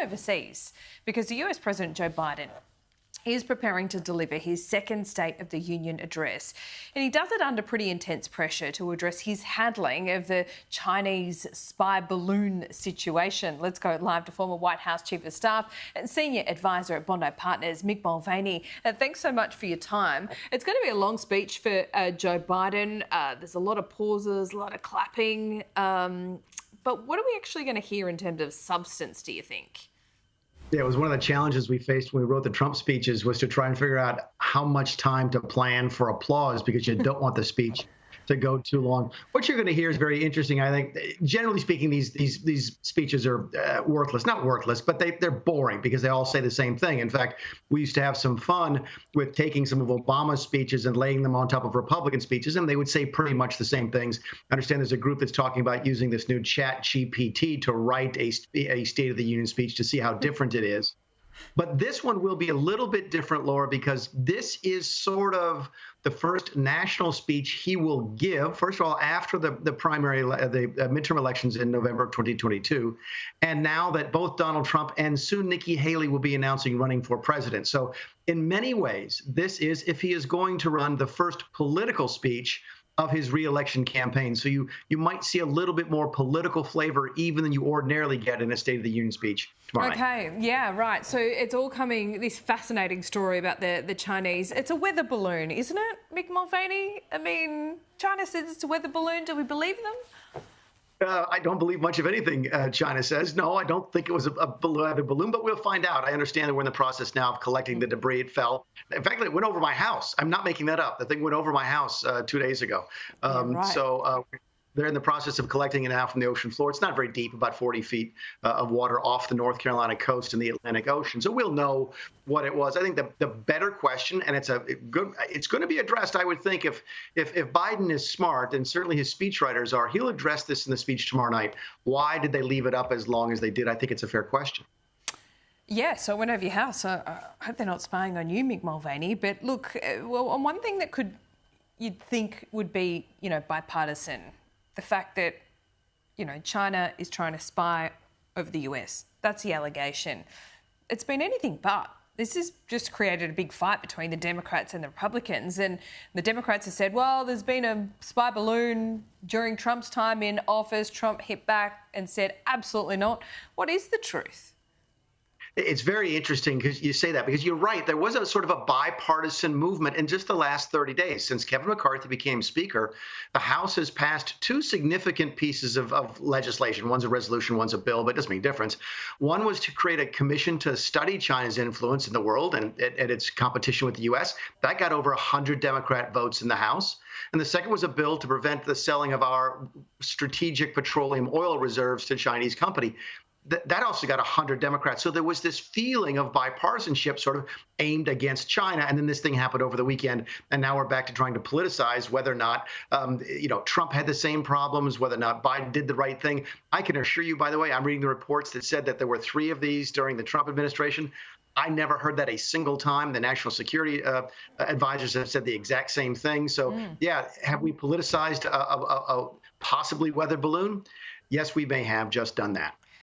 overseas because the US President Joe Biden is preparing to deliver his second State of the Union address. And he does it under pretty intense pressure to address his handling of the Chinese spy balloon situation. Let's go live to former White House Chief of Staff and Senior Advisor at Bondi Partners, Mick Mulvaney. Thanks so much for your time. It's going to be a long speech for Joe Biden. There's a lot of pauses, a lot of clapping. But what are we actually going to hear in terms of substance, do you think? Yeah, it was one of the challenges we faced when we wrote the Trump speeches was to try and figure out how much time to plan for applause because you don't want the speech to go too long. What you're going to hear is very interesting. I think, generally speaking, these speeches are worthless. Not worthless, but they're boring because they all say the same thing. In fact, we used to have some fun with taking some of Obama's speeches and laying them on top of Republican speeches, and they would say pretty much the same things. I understand there's a group that's talking about using this new Chat GPT to write a State of the Union speech to see how different it is. But this one will be a little bit different, Laura, because this is sort of the first national speech he will give, first of all, after the midterm elections in November of 2022, and now that both Donald Trump and soon Nikki Haley will be announcing running for president. So in many ways, this is, if he is going to run, the first political speech of his re-election campaign. So you might see a little bit more political flavor even than you ordinarily get in a State of the Union speech tomorrow night. Okay, yeah, right. So it's all coming, this fascinating story about the Chinese. It's a weather balloon, isn't it, Mick Mulvaney? I mean, China says it's a weather balloon. Do we believe them? I don't believe much of anything China says. No, I don't think it was a balloon, but we'll find out. I understand that we're in the process now of collecting the debris. It fell. In fact, it went over my house. I'm not making that up. The thing went over my house 2 days ago. Right. So they're in the process of collecting it now from the ocean floor. It's not very deep, about 40 feet of water off the North Carolina coast in the Atlantic Ocean. So we'll know what it was. I think the better question, and it's going to be addressed, I would think, if Biden is smart, and certainly his speechwriters are, he'll address this in the speech tomorrow night. Why did they leave it up as long as they did? I think it's a fair question. Yeah, so I went over your house. I hope they're not spying on you, Mick Mulvaney. But look, well, on one thing that you'd think would be, bipartisan, the fact that, China is trying to spy over the US. That's the allegation. It's been anything but. This has just created a big fight between the Democrats and the Republicans. And the Democrats have said, well, there's been a spy balloon during Trump's time in office. Trump hit back and said, absolutely not. What is the truth? It's very interesting because you say that, because you're right. There was a sort of a bipartisan movement in just the last 30 days. Since Kevin McCarthy became Speaker, the House has passed two significant pieces of legislation. One's a resolution, one's a bill, but it doesn't make a difference. One was to create a commission to study China's influence in the world and its competition with the U.S. That got over 100 Democrat votes in the House. And the second was a bill to prevent the selling of our strategic petroleum oil reserves to Chinese company. That also got 100 Democrats. So there was this feeling of bipartisanship sort of aimed against China. And then this thing happened over the weekend. And now we're back to trying to politicize whether or not, Trump had the same problems, whether or not Biden did the right thing. I can assure you, by the way, I'm reading the reports that said that there were 3 of these during the Trump administration. I never heard that a single time. The national security advisors have said the exact same thing. So, yeah, have we politicized a possibly weather balloon? Yes, we may have just done that.